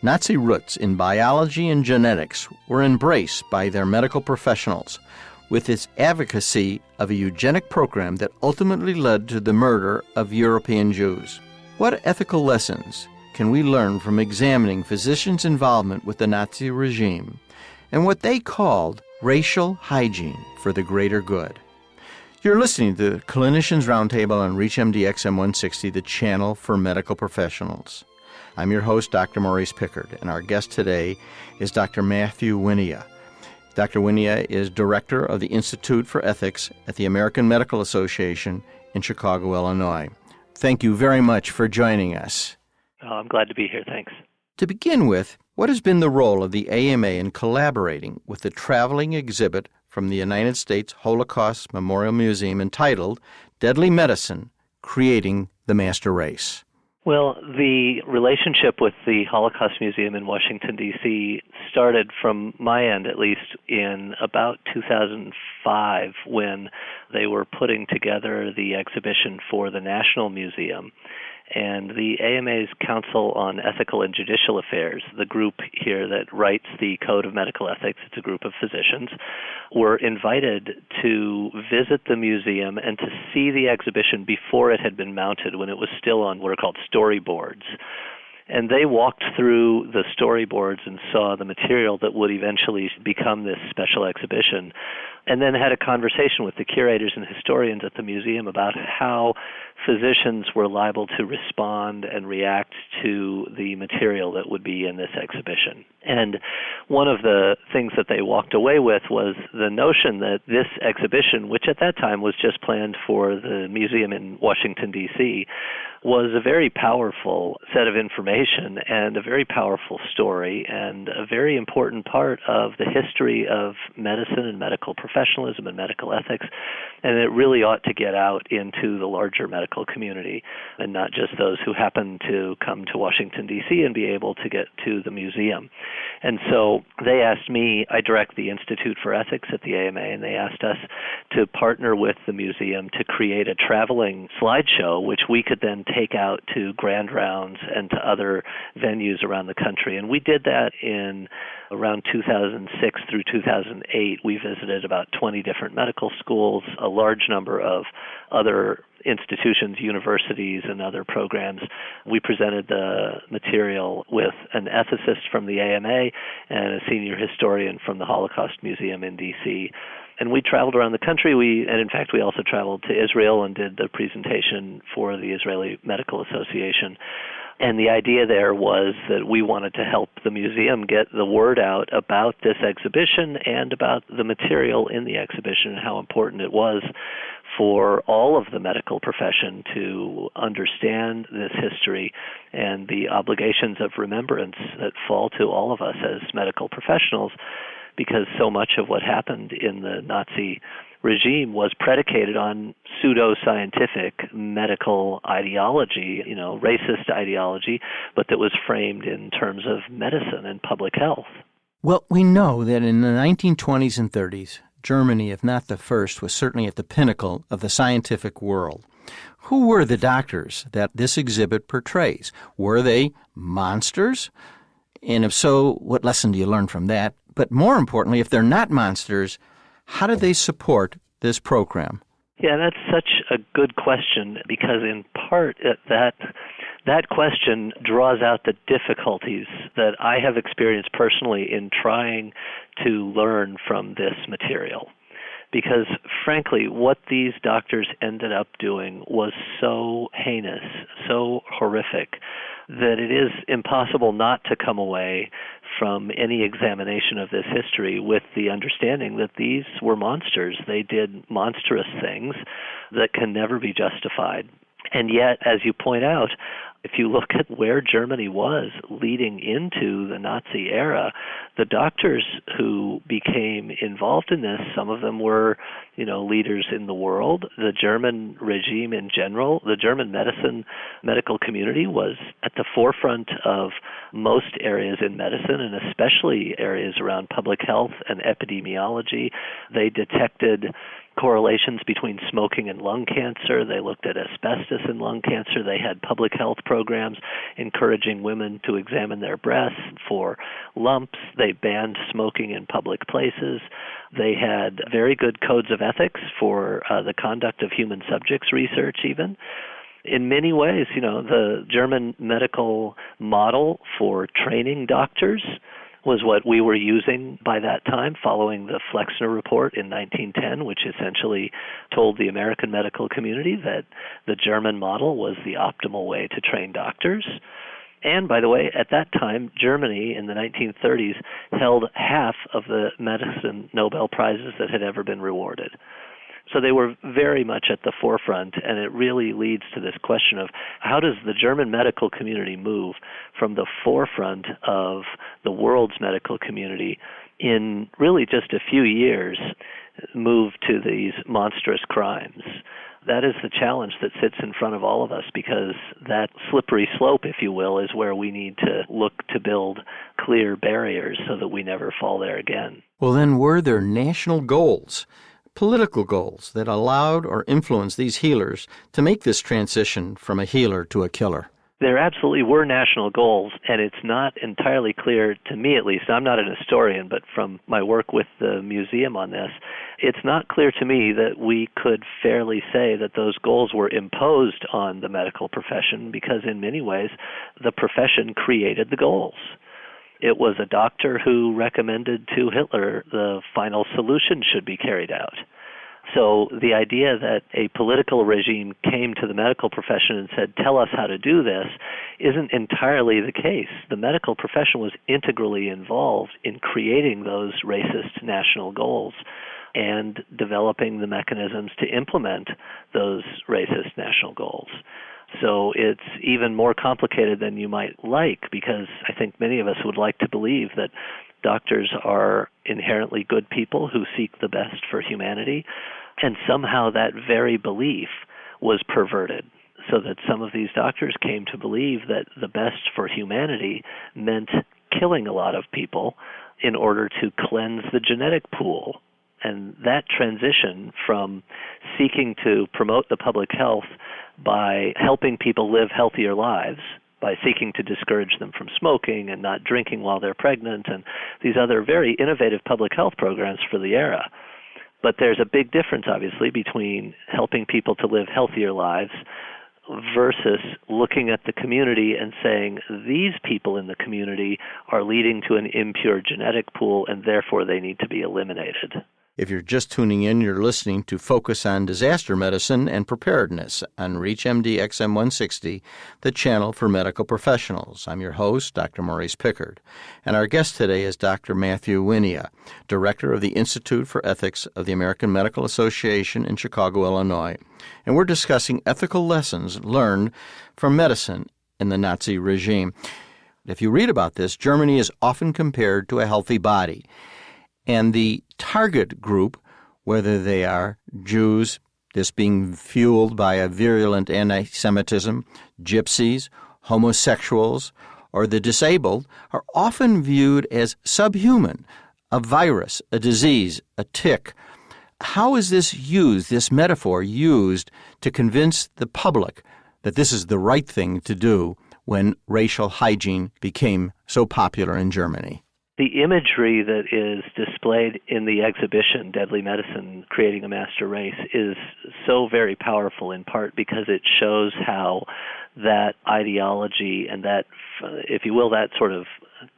Nazi roots in biology and genetics were embraced by their medical professionals with its advocacy of a eugenic program that ultimately led to the murder of European Jews. What ethical lessons can we learn from examining physicians' involvement with the Nazi regime and what they called racial hygiene for the greater good? You're listening to the Clinicians Roundtable on ReachMD XM 160, the channel for medical professionals. I'm your host, Dr. Maurice Pickard, and our guest today is Dr. Matthew Wynia. Dr. Wynia is director of the Institute for Ethics at the American Medical Association in Chicago, Illinois. Thank you very much for joining us. Oh, I'm glad to be here. Thanks. To begin with, what has been the role of the AMA in collaborating with the traveling exhibit from the United States Holocaust Memorial Museum entitled Deadly Medicine, Creating the Master Race? Well, the relationship with the Holocaust Museum in Washington, D.C. started, from my end at least, in about 2005 when they were putting together the exhibition for the National Museum. And the AMA's Council on Ethical and Judicial Affairs, the group here that writes the Code of Medical Ethics, it's a group of physicians, were invited to visit the museum and to see the exhibition before it had been mounted, when it was still on what are called storyboards. And they walked through the storyboards and saw the material that would eventually become this special exhibition, and then had a conversation with the curators and historians at the museum about how physicians were liable to respond and react to the material that would be in this exhibition. And one of the things that they walked away with was the notion that this exhibition, which at that time was just planned for the museum in Washington, D.C., was a very powerful set of information and a very powerful story and a very important part of the history of medicine and medical professionalism and medical ethics, and it really ought to get out into the larger medical community and not just those who happen to come to Washington, D.C. and be able to get to the museum. And so they asked me, I direct the Institute for Ethics at the AMA, and they asked us to partner with the museum to create a traveling slideshow, which we could then take out to grand rounds and to other venues around the country. And we did that in around 2006 through 2008. We visited about 20 different medical schools, a large number of other institutions, universities, and other programs. We presented the material with an ethicist from the AMA and a senior historian from the Holocaust Museum in D.C., and we traveled around the country. And in fact, we also traveled to Israel and did the presentation for the Israeli Medical Association. And the idea there was that we wanted to help the museum get the word out about this exhibition and about the material in the exhibition and how important it was for all of the medical profession to understand this history and the obligations of remembrance that fall to all of us as medical professionals, because so much of what happened in the Nazi regime was predicated on pseudo-scientific medical ideology, racist ideology, but that was framed in terms of medicine and public health. Well, we know that in the 1920s and 30s, Germany, if not the first, was certainly at the pinnacle of the scientific world. Who were the doctors that this exhibit portrays? Were they monsters? And if so, what lesson do you learn from that? But more importantly, if they're not monsters, how do they support this program? Yeah, that's such a good question, because in part that question draws out the difficulties that I have experienced personally in trying to learn from this material. Because, frankly, what these doctors ended up doing was so heinous, so horrific, that it is impossible not to come away from any examination of this history with the understanding that these were monsters. They did monstrous things that can never be justified. And yet, as you point out, if you look at where Germany was leading into the Nazi era, the doctors who became involved in this, some of them were, leaders in the world. The German regime in general, the German medical community was at the forefront of most areas in medicine, and especially areas around public health and epidemiology. They detected correlations between smoking and lung cancer. They looked at asbestos and lung cancer. They had public health programs encouraging women to examine their breasts for lumps. They banned smoking in public places. They had very good codes of ethics for the conduct of human subjects research even. In many ways, the German medical model for training doctors was what we were using by that time, following the Flexner Report in 1910, which essentially told the American medical community that the German model was the optimal way to train doctors. And, by the way, at that time, Germany in the 1930s held half of the medicine Nobel Prizes that had ever been rewarded. So they were very much at the forefront, and it really leads to this question of how does the German medical community move from the forefront of the world's medical community in really just a few years, move to these monstrous crimes. That is the challenge that sits in front of all of us, because that slippery slope, if you will, is where we need to look to build clear barriers so that we never fall there again. Well, then, were there national goals, political goals, that allowed or influenced these healers to make this transition from a healer to a killer? There absolutely were national goals, and it's not entirely clear, to me at least, I'm not an historian, but from my work with the museum on this, it's not clear to me that we could fairly say that those goals were imposed on the medical profession, because in many ways the profession created the goals. It was a doctor who recommended to Hitler the final solution should be carried out. So the idea that a political regime came to the medical profession and said, tell us how to do this, isn't entirely the case. The medical profession was integrally involved in creating those racist national goals and developing the mechanisms to implement those racist national goals. So it's even more complicated than you might like, because I think many of us would like to believe that doctors are inherently good people who seek the best for humanity, and somehow that very belief was perverted, so that some of these doctors came to believe that the best for humanity meant killing a lot of people in order to cleanse the genetic pool. And that transition from seeking to promote the public health by helping people live healthier lives, by seeking to discourage them from smoking and not drinking while they're pregnant, and these other very innovative public health programs for the era. But there's a big difference, obviously, between helping people to live healthier lives versus looking at the community and saying these people in the community are leading to an impure genetic pool and therefore they need to be eliminated. If you're just tuning in, you're listening to Focus on Disaster Medicine and Preparedness on ReachMD XM160, the channel for medical professionals. I'm your host, Dr. Maurice Pickard, and our guest today is Dr. Matthew Wynia, Director of the Institute for Ethics of the American Medical Association in Chicago, Illinois, and we're discussing ethical lessons learned from medicine in the Nazi regime. If you read about this, Germany is often compared to a healthy body. And the target group, whether they are Jews, this being fueled by a virulent anti-Semitism, gypsies, homosexuals, or the disabled, are often viewed as subhuman, a virus, a disease, a tick. How is this metaphor used to convince the public that this is the right thing to do when racial hygiene became so popular in Germany? The imagery that is displayed in the exhibition, Deadly Medicine, Creating a Master Race, is so very powerful, in part because it shows how that ideology and that, if you will, that sort of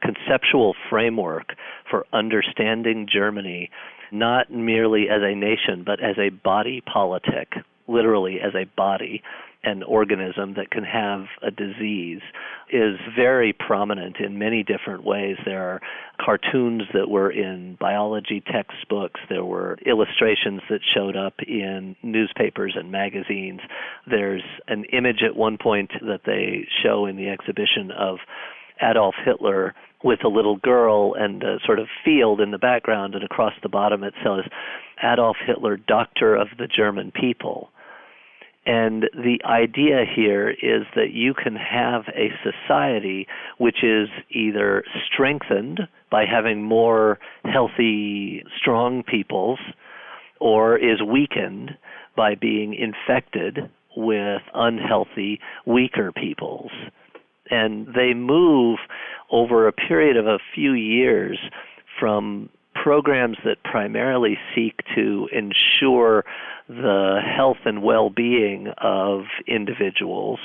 conceptual framework for understanding Germany, not merely as a nation, but as a body politic, literally as a body, an organism that can have a disease, is very prominent in many different ways. There are cartoons that were in biology textbooks. There were illustrations that showed up in newspapers and magazines. There's an image at one point that they show in the exhibition of Adolf Hitler with a little girl and a sort of field in the background, and across the bottom it says, Adolf Hitler, Doctor of the German People. And the idea here is that you can have a society which is either strengthened by having more healthy, strong peoples, or is weakened by being infected with unhealthy, weaker peoples. And they move over a period of a few years from programs that primarily seek to ensure the health and well-being of individuals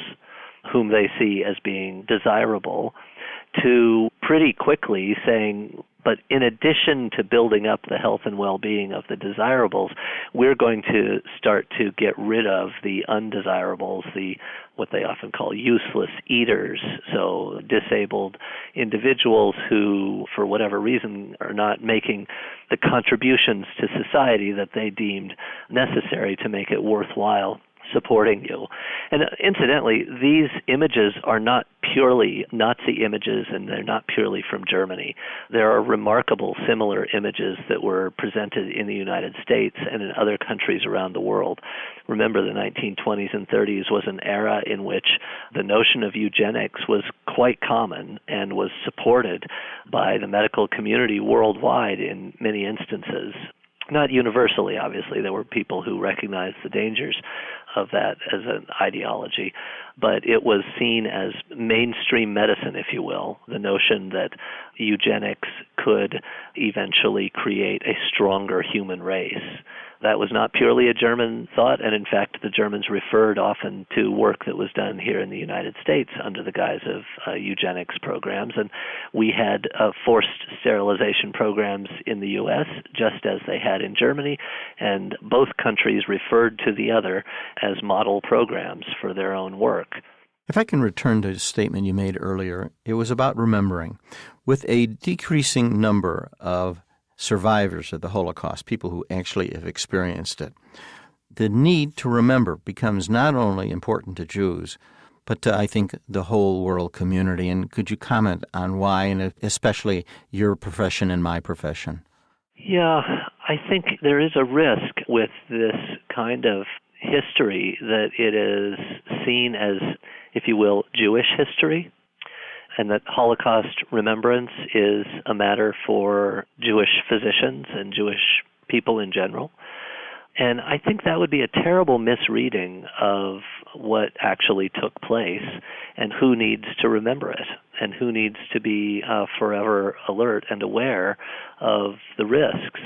whom they see as being desirable, to pretty quickly saying, but in addition to building up the health and well-being of the desirables, we're going to start to get rid of the undesirables, the what they often call useless eaters, so disabled individuals who, for whatever reason, are not making the contributions to society that they deemed necessary to make it worthwhile supporting you. And incidentally, these images are not purely Nazi images, and they're not purely from Germany. There are remarkable similar images that were presented in the United States and in other countries around the world. Remember, the 1920s and 30s was an era in which the notion of eugenics was quite common and was supported by the medical community worldwide in many instances. Not universally, obviously. There were people who recognized the dangers of that as an ideology, but it was seen as mainstream medicine, if you will, the notion that eugenics could eventually create a stronger human race. That was not purely a German thought, and in fact, the Germans referred often to work that was done here in the United States under the guise of eugenics programs, and we had forced sterilization programs in the U.S., just as they had in Germany, and both countries referred to the other as model programs for their own work. If I can return to a statement you made earlier, it was about remembering. With a decreasing number of survivors of the Holocaust, people who actually have experienced it, the need to remember becomes not only important to Jews, but to, I think, the whole world community. And could you comment on why, and especially your profession and my profession? Yeah, I think there is a risk with this kind of history that it is seen as, if you will, Jewish history, and that Holocaust remembrance is a matter for Jewish physicians and Jewish people in general. And I think that would be a terrible misreading of what actually took place and who needs to remember it and who needs to be forever alert and aware of the risks.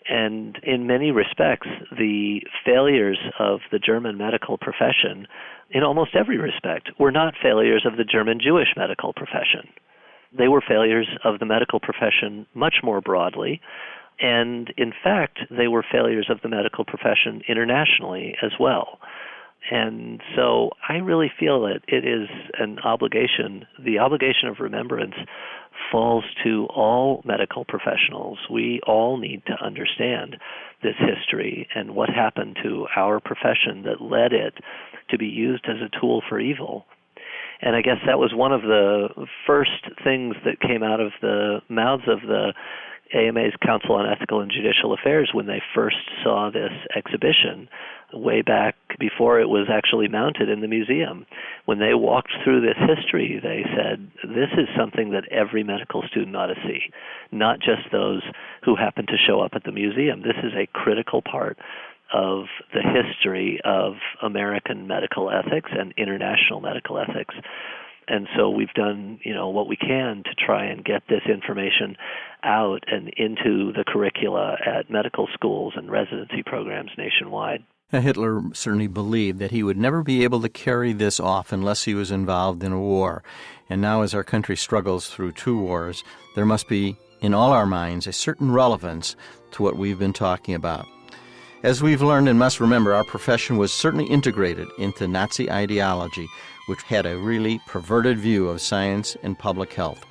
And in many respects, the failures of the German medical profession, in almost every respect, were not failures of the German Jewish medical profession. They were failures of the medical profession much more broadly, and in fact, they were failures of the medical profession internationally as well. And so I really feel that it is an obligation, the obligation of remembrance falls to all medical professionals. We all need to understand this history and what happened to our profession that led it to be used as a tool for evil. And I guess that was one of the first things that came out of the mouths of the AMA's Council on Ethical and Judicial Affairs when they first saw this exhibition way back before it was actually mounted in the museum. When they walked through this history, they said, this is something that every medical student ought to see, not just those who happen to show up at the museum. This is a critical part of the history of American medical ethics and international medical ethics. And so we've done, what we can to try and get this information out and into the curricula at medical schools and residency programs nationwide. Now, Hitler certainly believed that he would never be able to carry this off unless he was involved in a war. And now as our country struggles through two wars, there must be, in all our minds, a certain relevance to what we've been talking about. As we've learned and must remember, our profession was certainly integrated into Nazi ideology, which had a really perverted view of science and public health.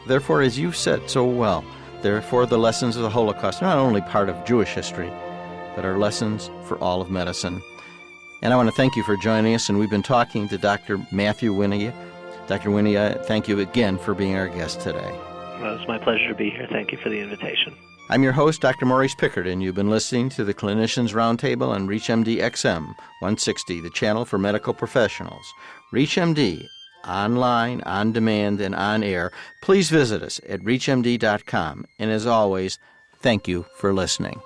Therefore, as you've said so well, therefore the lessons of the Holocaust are not only part of Jewish history, but are lessons for all of medicine. And I want to thank you for joining us, and we've been talking to Dr. Matthew Wynia. Dr. Wynia, thank you again for being our guest today. Well, it's my pleasure to be here. Thank you for the invitation. I'm your host, Dr. Maurice Pickard, and you've been listening to the Clinicians Roundtable on ReachMD XM 160, the channel for medical professionals. ReachMD, online, on demand, and on air. Please visit us at reachmd.com. And as always, thank you for listening.